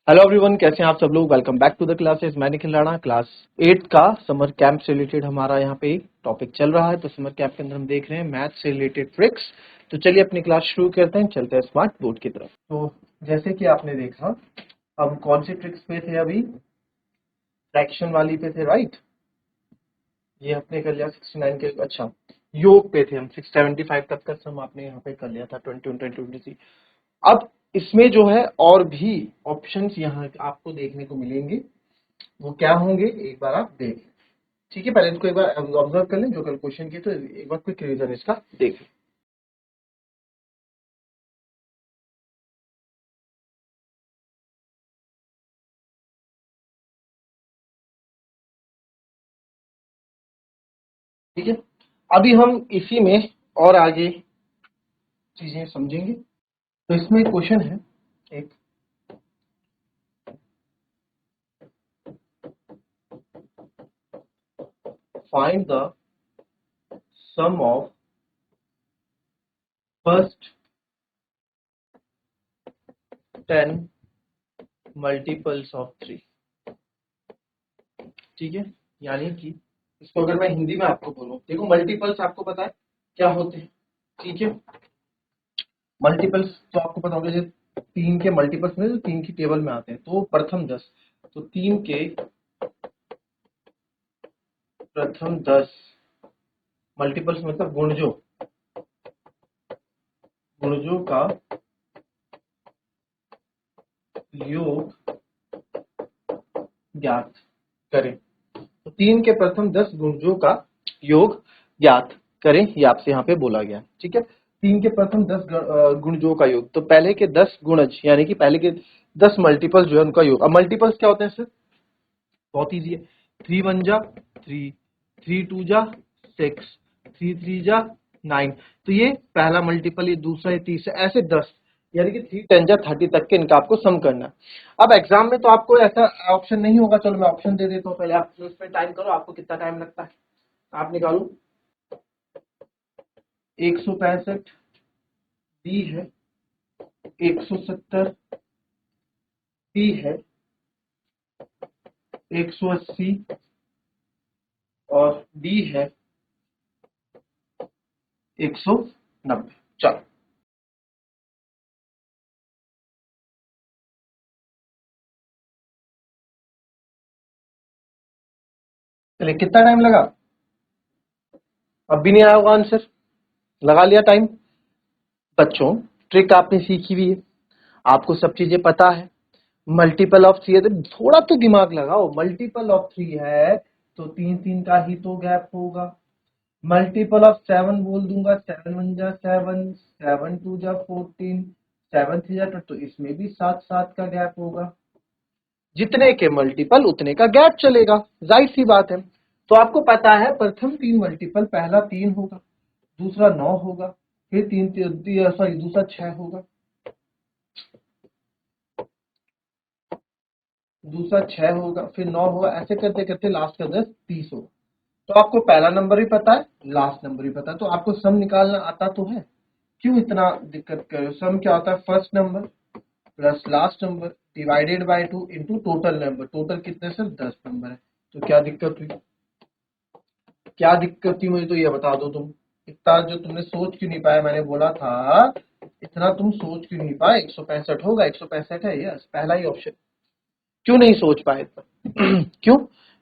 Hello everyone, कैसे हैं आप सब लोग। Welcome back to the classes. मैं निखिल राणा। क्लास 8 का समर कैंप से रिलेटेड हमारा यहाँ पे टॉपिक चल रहा है। तो समर कैंप के अंदर हम देख रहे हैं मैथ से रिलेटेड ट्रिक्स। तो चलिए अपनी क्लास शुरू करते हैं, चलते हैं स्मार्ट बोर्ड की तरफ। तो जैसे कि आपने देखा, हम कौन सी ट्रिक्स पे थे अभी? फ्रैक्शन वाली पे थे, राइट। ये आपने कर लिया 69 के। अच्छा, योग पे थे हम। 675 तक का सम आपने यहाँ पे कर लिया था। 20 अब इसमें जो है और भी ऑप्शंस यहाँ आपको देखने को मिलेंगे। वो क्या होंगे एक बार आप देख लें। ठीक है, पहले इसको एक बार ऑब्जर्व कर लें जो कल क्वेश्चन किए, तो एक बार क्विक रिवीजन इसका देख लें। ठीक है, अभी हम इसी में और आगे चीजें समझेंगे। तो इसमें क्वेश्चन है एक, find the sum of first 10 multiples of 3। ठीक है, यानी कि इसको अगर मैं हिंदी में आपको बोलूं, देखो मल्टीपल्स आपको पता है क्या होते हैं। ठीक है, मल्टीपल्स तो आपको पता होगा, जैसे 3 के मल्टीपल्स में, तो 3 की टेबल में आते हैं। तो प्रथम 10, तो 3 के प्रथम 10 मल्टीपल्स मतलब गुणजों का योग ज्ञात करें। तो 3 के प्रथम 10 गुणजों का योग ज्ञात करें, ये आपसे यहाँ पे बोला गया। ठीक है, 3 के प्रथम 10 गुणजों का योग, तो पहले के 10 गुणज यानी कि पहले के 10 मल्टीपल्स जो है उनका योग। अब मल्टीपल्स क्या होते हैं सर? बहुत ईजी है। 3 1 जा 3, 3 2 जा 6, 3 3 जा 9। तो ये पहला मल्टीपल, ये दूसरा, ये तीसरा, ऐसे 10, यानी कि 3 10 जा 30 तक के इनका आपको सम करना है। अब एग्जाम में तो आपको ऐसा ऑप्शन नहीं होगा। चलो मैं ऑप्शन दे देता हूँ, पहले आप इसमें टाइम करो, आपको कितना टाइम लगता है आप निकालो। 165 बी है, 170 बी है, 180 और डी है 190। चलो, चलिए कितना टाइम लगा? अब भी नहीं आया होगा आंसर, लगा लिया टाइम। बच्चों, ट्रिक आपने सीखी भी है, आपको सब चीजें पता है। मल्टीपल ऑफ 3 है तो थोड़ा तो दिमाग लगाओ। मल्टीपल ऑफ 3 है तो 3 3 का ही तो गैप होगा। मल्टीपल ऑफ 7 बोल दूंगा, 7 1 जा 7, 7 2 जा 14, 7 3 जा 12, तो इसमें भी 7 7 का गैप होगा। जितने के मल्टीपल उतने का गैप चलेगा, जाहिर सी बात है। तो आपको पता है प्रथम 3 मल्टीपल, पहला 3 होगा, दूसरा 9 होगा, फिर 3 सॉरी दूसरा 6 होगा, दूसरा 6 होगा, फिर 9 होगा, ऐसे करते करते लास्ट का 10 30 होगा। तो आपको पहला नंबर भी पता है, लास्ट नंबर भी पता है, तो आपको सम निकालना आता तो है। क्यों इतना दिक्कत कर रहे हो? सम क्या होता है? First number plus last number divided by 2 into total number. Total कितने सर? 10 नंबर है। तो क्या दिक्कत हुई? क्या दिक्कत थी मुझे तो ये बता दो तुम। इतना जो तुमने सोच क्यों नहीं पाया? मैंने बोला था इतना तुम सोच क्यों नहीं पाए? 165 होगा, 165 है, यस पहला ही ऑप्शन। क्यों नहीं सोच पाए इतना? क्यों?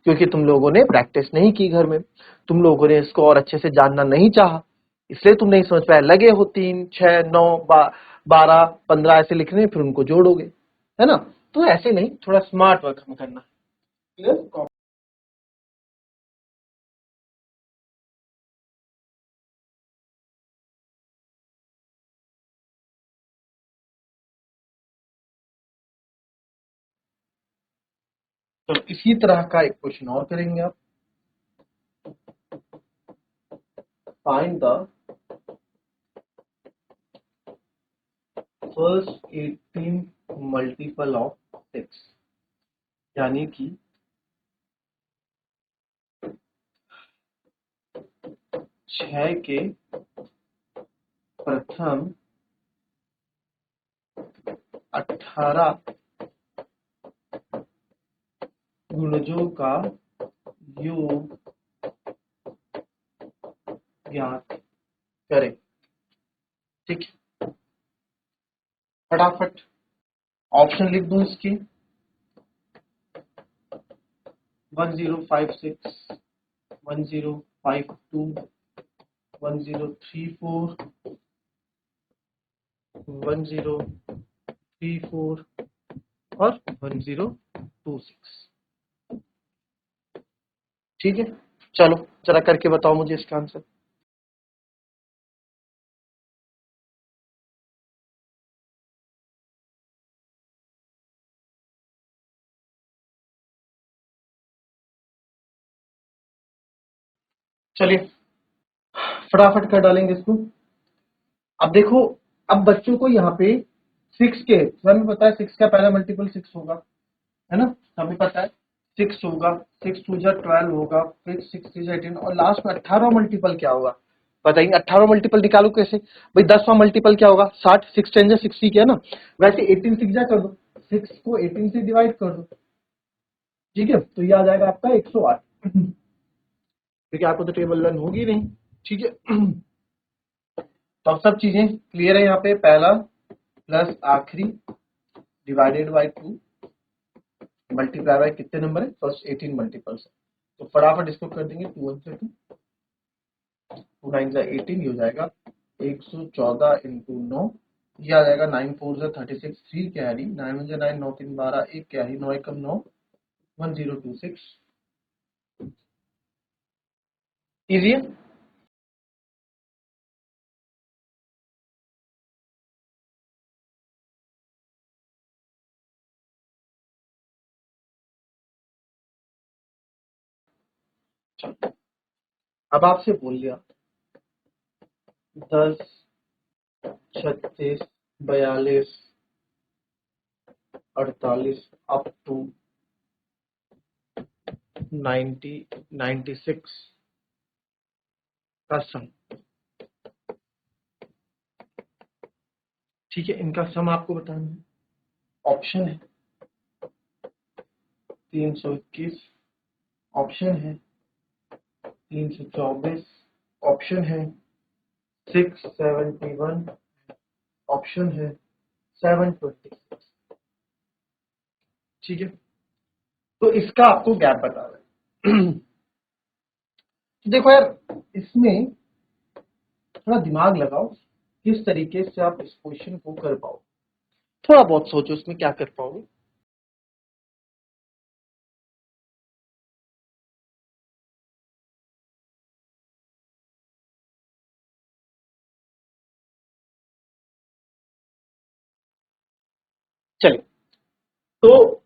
क्योंकि तुम लोगों ने प्रैक्टिस नहीं की घर में, तुम लोगों ने इसको और अच्छे से जानना नहीं चाहा, इसलिए तुम नहीं समझ पाए। लगे हो 3 6 9 12 15 ऐसे लिखने, फिर उनको जोड़ोगे, है ना? तो ऐसे नहीं, थोड़ा स्मार्ट वर्क हमें करना है। तो इसी तरह का एक क्वेश्चन और करेंगे आप। Find the first 18 multiple of 6, यानी कि 6 के प्रथम 18 गुणजों का योग ज्ञात करें। ठीक है, फटाफट ऑप्शन लिख दूं इसकी। 1056, 1052, 1034, 1034 और 1026। ठीक है, चलो जरा करके बताओ मुझे इसका आंसर। चलिए फटाफट कर डालेंगे इसको। अब देखो, अब बच्चों को यहाँ पे 6 के हमें पता है 6 का पहला मल्टीपल 6 होगा, है ना, हमें पता है 6 होगा, 6 टू जा 12 होगा, फिर 6 थ्री जा 18 और लास्ट में 18 मल्टीपल क्या होगा बताइए। 18 मल्टीपल निकालो कैसे भाई, 10वां मल्टीपल क्या होगा 60, 6 10 जा 60 क्या है ना, वैसे 18 6 जा कर दो, 6 को 18 से डिवाइड कर दो। ठीक है, तो ये आ जाएगा आपका 108, क्योंकि आपको तो टेबल लर्न होगी नहीं। ठीक है, तो अब सब चीजें क्लियर है। यहाँ पे पहला प्लस आखिरी डिवाइडेड बाई 2 मल्टीप्लाई बाय कितने नंबर है, फर्स्ट 18 मल्टीपल्स है। तो फटाफट इसको कर देंगे, 2 1 से 2 2 9 जा 18, ये हो जाएगा 114 इंटू 9, ये आ जाएगा 9 4 जा 36, 3 कैरी, 9 1 जा 9, 9 3 12, 1 कैरी, 9 1 9, 1026। इजी है। अब आपसे बोल लिया 10 36 42 48 अप टू 90 96 का सम। ठीक है, इनका सम आपको बताना है। ऑप्शन है 321, ऑप्शन है 324, ऑप्शन है 671, ऑप्शन है 726। ठीक है, तो इसका आपको गैप बता रहा है। तो देखो यार, इसमें थोड़ा दिमाग लगाओ, किस तरीके से आप इस क्वेश्चन को कर पाओ, थोड़ा बहुत सोचो इसमें क्या कर पाओगे। चलिए, तो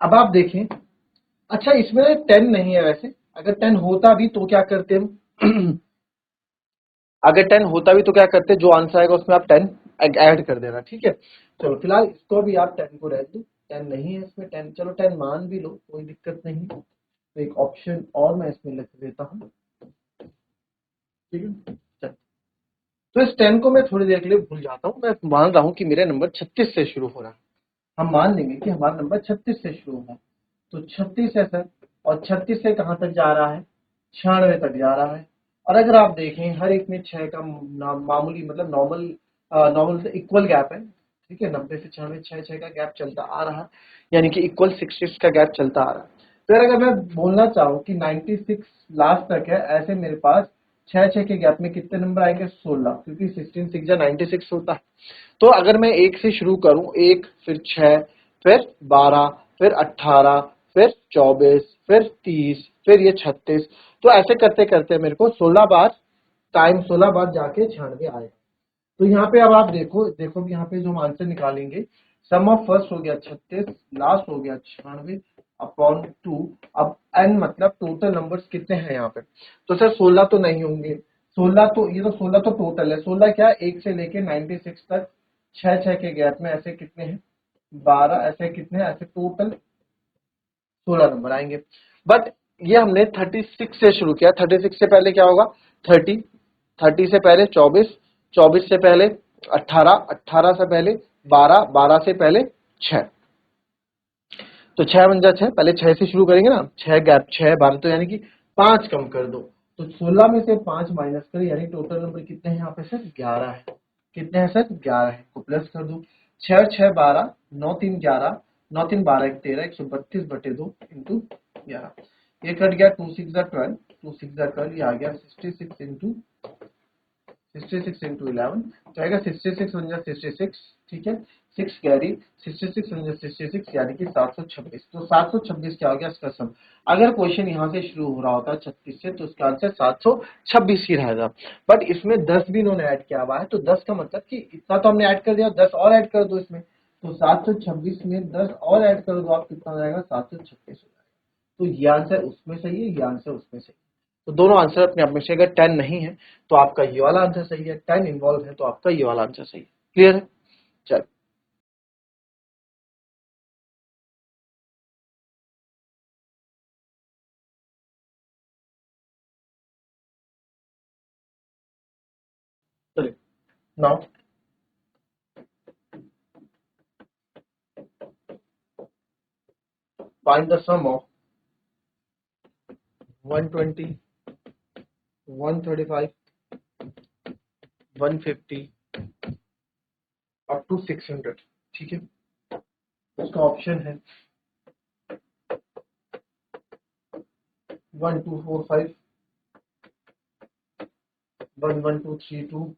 अब आप देखें, अच्छा इसमें 10 नहीं है वैसे, अगर 10 होता भी तो क्या करते हम, अगर 10 होता भी तो क्या करते, जो आंसर आएगा उसमें आप 10 ऐड कर देना। ठीक है, चलो फिलहाल इसको भी आप 10 को रह दो, 10 नहीं है इसमें, 10 चलो 10 मान भी लो, कोई दिक्कत नहीं। तो एक ऑप्शन और मैं इसमें लिख देता हूँ। ठीक है, चलो, तो इस 10 को मैं थोड़ी देर के लिए भूल जाता हूँ, मैं मान रहा हूँ कि मेरा नंबर 36 से शुरू हो रहा है। हम मान लेंगे कि हमारा नंबर 36 से शुरू होगा, तो 36 है सर, और 36 से कहाँ तक जा रहा है, 96 तक जा रहा है। और अगर आप देखें हर एक में 6 का मामूली मतलब नॉर्मल नॉर्मल से इक्वल गैप है। ठीक है, 90 से 96 6 का गैप चलता आ रहा है, यानी कि इक्वल 66 का गैप चलता आ रहा है। फिर अगर मैं बोलना चाहूँ कि 96 लास्ट तक है, ऐसे मेरे पास 6 के गैप में कितने नंबर आएंगे, 16, क्योंकि 16 6 जा 96 होता है। तो अगर मैं 1 से शुरू करूं, 1 फिर 6 फिर 12 फिर 18 फिर 24 फिर 30 फिर ये 36, तो ऐसे करते करते मेरे को 16 बार टाइम 16 बार जाके 96 आएगा। तो यहाँ पे अब आप देखो देखो यहाँ पे जो हम आंसर निकालेंगे, सम ऑफ फर्स्ट हो गया 36, लास्ट हो गया 96 अपॉन 2। अब n मतलब टोटल नंबर्स कितने हैं यहाँ पे, तो सर 16 तो नहीं होंगे, 16 तो ये तो 16 तो टोटल है, 16 क्या 1 से लेके 96 तक 6 के गैप में ऐसे कितने हैं 12, ऐसे कितने हैं, ऐसे टोटल 16 नंबर आएंगे। बट ये हमने 36 से शुरू किया, 36 से पहले क्या होगा 30, 30 से पहले 24, 24 से पहले 18, 18 से पहले 12, 12 से पहले 6। तो 6 बन जा 6, पहले 6 से शुरू करेंगे ना, 6 गैप 6 12, तो यानी कि 5 कम कर दो, तो 16 में से 5 माइनस करें, यानी टोटल नंबर कितने हैं यहाँ पे सर 11 है। कितने हैं सर 11 है, को प्लस कर दो, 6 6 12, 9 3 11, 9 3 12 1 13, 132 बटे 2 इंटू 11, ये कट गया, 2 6 12, 2 6 12, ये आ गया 66 इंटू 66 इंटू 11, तो आएगा 66 बन जा 66, ठीक है, 6 कैरी, 66 बन जा 66, यानी कि 726। तो 726 क्या हो गया इसका सम। अगर क्वेश्चन यहाँ से शुरू हो रहा होता 36 से, तो इसका आंसर 726 ही रहेगा, बट इसमें 10 भी इन्होंने ऐड किया हुआ है, तो 10 का मतलब कि इतना तो हमने ऐड कर दिया, 10 और ऐड कर दो इसमें, तो 726 में 10 और ऐड कर दो, आप कितना हो जाएगा 726 हो जाएगा। तो ये आंसर उसमें सही है, ये आंसर उसमें सही है, तो दोनों आंसर अपने आप में से, अगर 10 नहीं है तो आपका ये वाला आंसर सही है, 10 इन्वॉल्व है तो आपका ये वाला आंसर सही है। क्लियर है? चल चलिए, now find the sum of 120, 135, 150 up to 600, ठीक है। उसका ऑप्शन है 1245, 11232,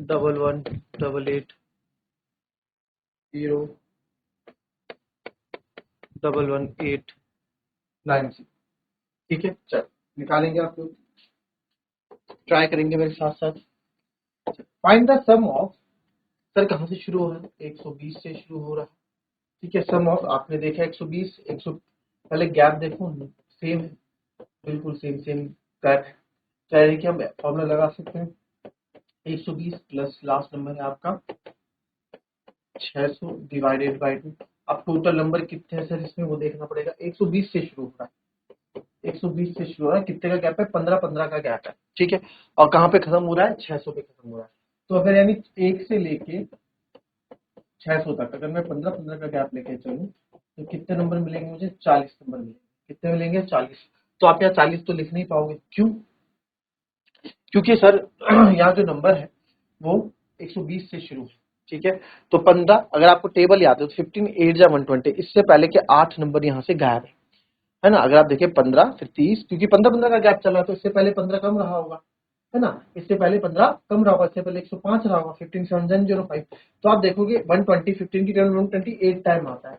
1188, 0, 11896, ठीक है। चल निकालेंगे, आप लोग ट्राई करेंगे मेरे साथ साथ। Find the sum of, sir कहाँ से शुरू हो रहा है, 120 से शुरू हो रहा है, ठीक है। सम ऑफ आपने देखा 120, 100, पहले गैप देखो सेम है, बिल्कुल सेम सेम गैप है, चाहे कि हम फॉर्मूला लगा सकते हैं, 120 प्लस लास्ट नंबर है आपका 600 डिवाइडेड बाई 2। अब टोटल नंबर कितने हैं सर इसमें वो देखना पड़ेगा, 120 से शुरू हो रहा है, 120 से शुरू हो रहा है, कितने का गैप है 15 15 का गैप है, ठीक है। और कहाँ पे खत्म हो रहा है 600 पे खत्म हो रहा है, तो अगर यानी 1 से लेके 600 तक अगर मैं 15 15 का गैप लेके चलूँ, तो कितने नंबर मिलेंगे मुझे, 40 नंबर मिलेंगे। कितने मिलेंगे 40, तो आप यहाँ 40 तो लिख नहीं पाओगे, क्यों, क्योंकि सर यहाँ जो नंबर है वो 120 से शुरू है, ठीक है। तो 15, अगर आपको टेबल याद है तो 15 8 या 120, इससे पहले के 8 नंबर यहाँ से गायब है ना। अगर आप देखें 15 फिर 30, क्योंकि 15 15 का गैप चला, तो इससे पहले 15 कम रहा होगा, है ना, इससे पहले 15 कम रहा होगा, इससे पहले 105 रहा होगा, 15 705, तो आप देखोगे 120, 15 की टर्म 128 टाइम आता है,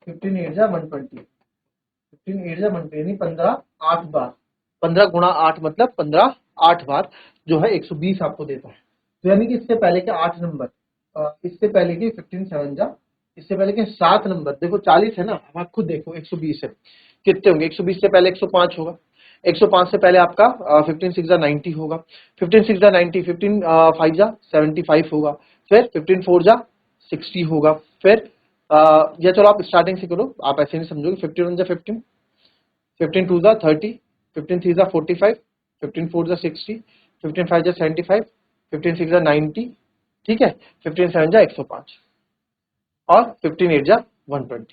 15 8 जा 120, 15 8 जा 120, यानी 15 8 बार, 15 गुणा 8 मतलब 15 8 बार जो है 120 आपको देता है। तो यानी कि इससे पहले के 8 नंबर, इससे पहले के 15 7 जा, इससे पहले के 7 नंबर, देखो 40 है ना, अब आप खुद देखो 120 है, कितने होंगे, 120 से पहले 105 होगा, 105 से पहले आपका 15 6 जा 90 होगा, 15 6 जा 90, 15 5 जा 75 होगा, फिर 15 4 जा 60 होगा, फिर या चलो आप स्टार्टिंग से करो, आप ऐसे नहीं समझोगे, 15 1 जा 15, 15 2 जा 30, 15 3 जा 45, 15 4 जा 60, 15 5 जा 75, 15 6 जा 90, ठीक है, 15 7 जा 105 और 15 8 जा 120,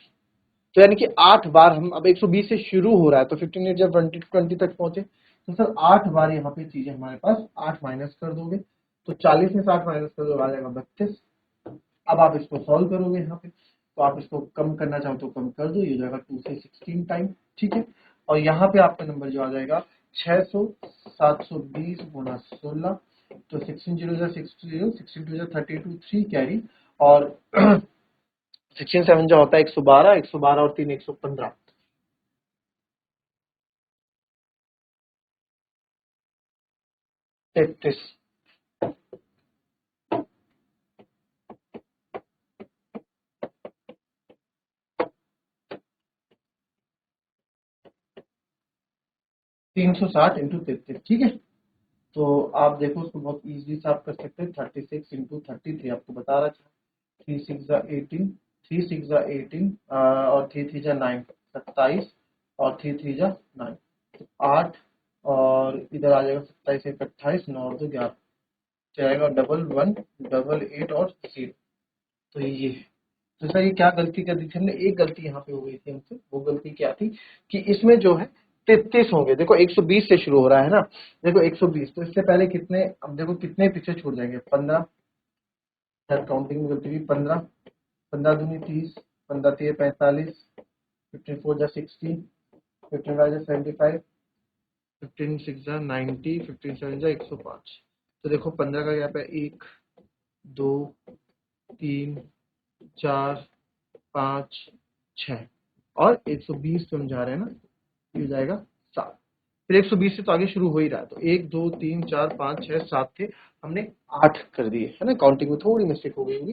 तो यानी कि 8 बार हम, अब 120 से शुरू हो रहा है तो 15 8 जब 20 तक पहुंचे, तो सर 8 बार यहाँ पे चीजें हमारे पास, 8 माइनस कर दोगे तो 40 में से 8 माइनस कर दो, आ जाएगा 32। अब आप इसको सॉल्व करोगे यहाँ पे, तो आप इसको कम करना चाहो तो कम कर दो, ये हो जाएगा 2 से 16 टाइम, ठीक है। और यहाँ पे आपका नंबर जो आ जाएगा 600, 720 गुना 16, तो 16 0 जा 60, 16 2 जा 32, 3 कैरी, और 16 7 जो होता है 112, 112 और 3 115, 33, 360 इंटू 33, ठीक है। तो आप देखो उसको बहुत इजीली से आप कर सकते हैं, 36 इंटू 33 आपको बता रहा था, 3 6 जा 18, 3 6 जा 18 और 3 3 जा 9, 27 और 3 3 जा 9, 8, और इधर आ जाएगा 27 1 28, 9 और 2 11, जाएगा 11 8 और 0, तो ये है। तो सर ये क्या गलती कर दी थी हमने, एक गलती यहाँ पे हो गई थी हमसे। वो गलती क्या थी कि इसमें जो है 33 होंगे। देखो 120 से शुरू हो रहा है ना, देखो 120, तो इससे पहले कितने, अब देखो कितने पीछे छूट जाएंगे, 15, सर काउंटिंग में गलती हुई, 15, 15 दूनी 30, 15 3 45, 54 जा 60, 55 जा 75, 15 6 जा 90, 15 7 जा 105। तो देखो 15 का गैप है 1 2 3 4 5 6, और 120 पे हम जा रहे हैं ना, ये हो जाएगा 7। फिर 120 से तो आगे शुरू हो ही रहा है, तो 1 2 3 4 5 6 7 थे, हमने 8 कर दिए है ना, काउंटिंग में थोड़ी मिस्टेक हो गई होगी,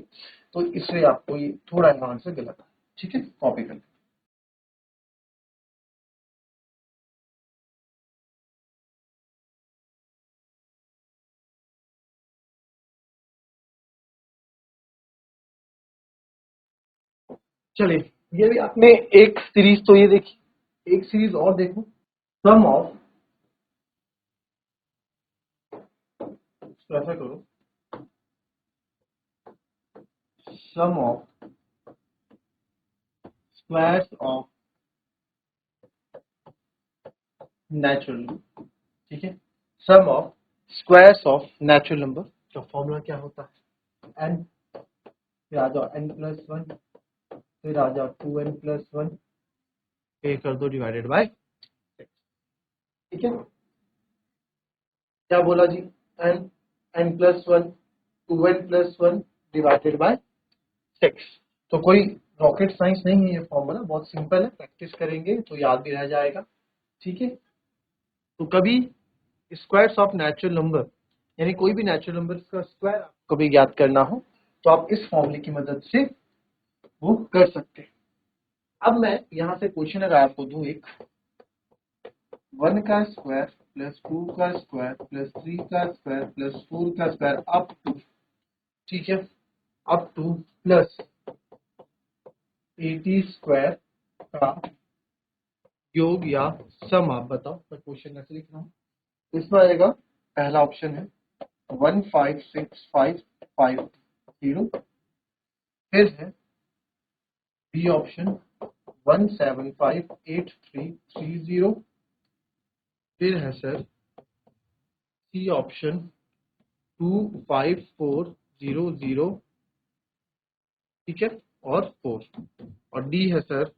तो इसलिए आपको ये थोड़ा आंसर गलत है। ठीक है, कॉपी कर। चलिए, ये भी आपने एक सीरीज तो ये देखी, एक सीरीज और देखो, सम ऑफ, ऐसा करो, sum of squares of natural, ठीक है, sum of squares of natural number का फॉर्मूला क्या होता है, एन, फिर आ जाओ एन प्लस वन, फिर आ जाओ 2n प्लस वन, पे कर दो डिवाइडेड बाय, ठीक है, क्या बोला जी, n, n plus one, 2n plus one divided by 6। तो कोई रॉकेट साइंस नहीं है, ये फॉर्मूला बहुत सिंपल है, प्रैक्टिस करेंगे तो याद भी रह जाएगा। ठीक है, तो कभी स्क्वायर्स ऑफ नेचुरल नंबर, यानी कोई भी नेचुरल नंबर का स्क्वायर आपको कभी याद करना हो तो आप इस फॉर्मूले की मदद से वो कर सकते हैं। अब मैं यहाँ से क्वेश्चन अगर आपको दूं, एक 1 का स्क्वायर प्लस 2 का स्क्वायर प्लस 3 का स्क्वायर प्लस 4 का स्क्वायर अप टू, ठीक है, अप टू प्लस 80 स्क्वायर का योग या सम, आप बताओ, मैं क्वेश्चन ऐसे लिख रहा हूँ। इसमें आएगा, पहला ऑप्शन है 1565550, फिर है बी ऑप्शन 1758330, फिर है सर सी ऑप्शन 25400, ठीक है, और 4, और डी है सर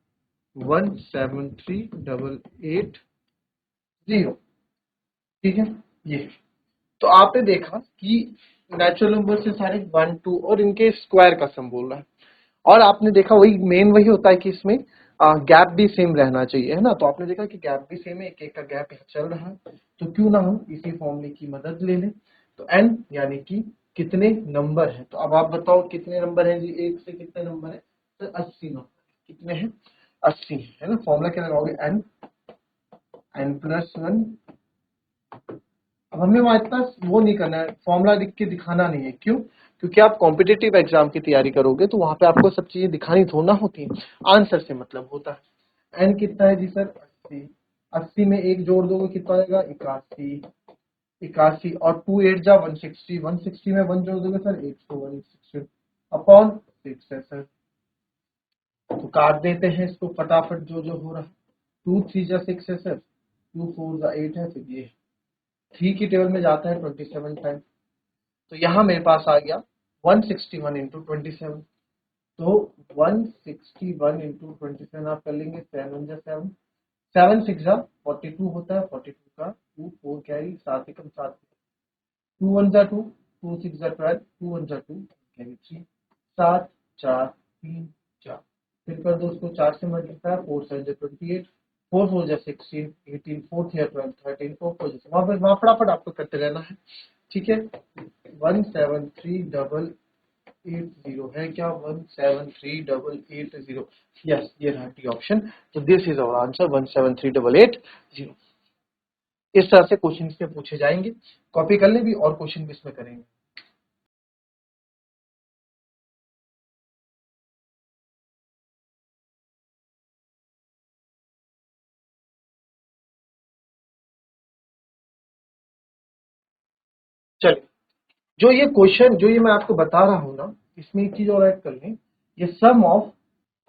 17388, ठीक है, ये। तो आपने देखा कि नेचुरल नंबर से सारे 1 2 और इनके स्क्वायर का सम बोल रहा है, और आपने देखा वही मेन वही होता है कि इसमें गैप भी सेम रहना चाहिए, है ना, तो आपने देखा कि गैप भी सेम है, एक एक का गैप यहाँ चल रहा है, तो क्यों ना हम इसी फॉर्मूले की मदद ले लें। तो एन यानी कि कितने नंबर है, तो अब आप बताओ कितने नंबर है जी, एक से कितने नंबर है, तो 80 नंबर, कितने हैं, 80 है ना। फॉर्मूला क्या लगाओगे, एन, एन प्लस वन। अब हमें वहां इतना वो नहीं करना है, फॉर्मूला लिख के दिखाना नहीं है, क्यों, क्योंकि आप कॉम्पिटिटिव एग्जाम की तैयारी करोगे तो वहां पे आपको सब चीजें दिखानी थोड़ा होती है, आंसर से मतलब होता है। एन कितना है जी सर, 80, 80 में एक जोड़ दोगे कितना आएगा, 81, 81, और 2 8 जा 160, 160 में 1 जोड़ दोगे सर 160 अपॉन 6 है सर। तो काट देते हैं इसको फटाफट, जो जो हो रहा है, 2 3 जा 6 है सर, 2 4 जा 8 है, फिर ये 3 की टेबल में जाता है 27 टाइम, तो यहाँ मेरे पास आ गया 161 इंटू 27, तो 161 इंटू 27 आप कर लेंगे, 7 जा 7, 7 6 जा 42 होता है, 42 का 2 4 कैरी, 7 एकम 7, 2 1 जा 2, 2 6 जा 12, 2 1 जा 2 कैरी 3, 7 4 3 4, फिर कर दो उसको 4 से मल्टीप्लाई, 4 7 जा 28, 4 4 जा 16, 18 4 या 12 13, 4 4 जा, वहां फटाफट आपको करते रहना है, ठीक है। 17388 है क्या, 17388, यस, ये रहा टी ऑप्शन। तो दिस इज आवर आंसर 17388। इस तरह से क्वेश्चन इसमें पूछे जाएंगे, कॉपी कर ले भी, और क्वेश्चन भी इसमें करेंगे। चलिए, जो ये क्वेश्चन जो ये मैं आपको बता रहा हूँ ना, इसमें एक चीज और ऐड कर लें, ये sum of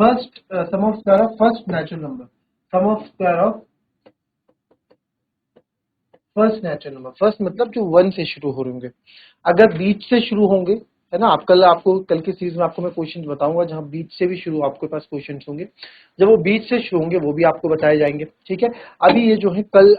square of first natural number, sum of square of first natural number, first मतलब जो 1 से शुरू हो रहे होंगे, अगर बीच से शुरू होंगे, है ना, आप आपको कल की सीरीज में आपको मैं क्वेश्चन बताऊंगा जहां बीच से भी शुरू आपके पास क्वेश्चन होंगे, जब वो बीच से शुरू होंगे वो भी आपको बताए जाएंगे, ठीक है। अभी ये जो है कल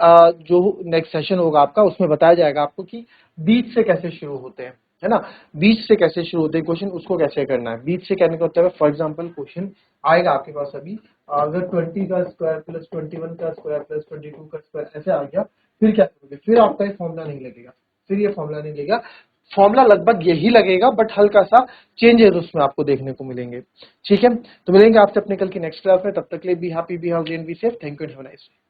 जो नेक्स्ट सेशन होगा आपका उसमें बताया जाएगा आपको कि बीच से कैसे शुरू होते हैं, है ना, बीच से कैसे शुरू होते हैं क्वेश्चन, उसको कैसे करना है। बीच से कहने का मतलब है, फॉर एग्जाम्पल क्वेश्चन आएगा आपके पास अभी, अगर 20 का स्क्वायर प्लस 21 का स्क्वायर प्लस 22 का स्क्वायर ऐसे आ गया, फिर क्या करोगे, फिर आपका ये फॉर्मूला नहीं लगेगा, फिर ये फॉर्मूला नहीं लगेगा, फॉर्मूला लगभग यही लगेगा बट हल्का सा चेंजेस उसमें आपको देखने को मिलेंगे, ठीक है। तो मिलेंगे आपसे अपने कल की नेक्स्ट क्लास में, तब तक के लिए be happy, be healthy and be safe. Thank you and have a nice day.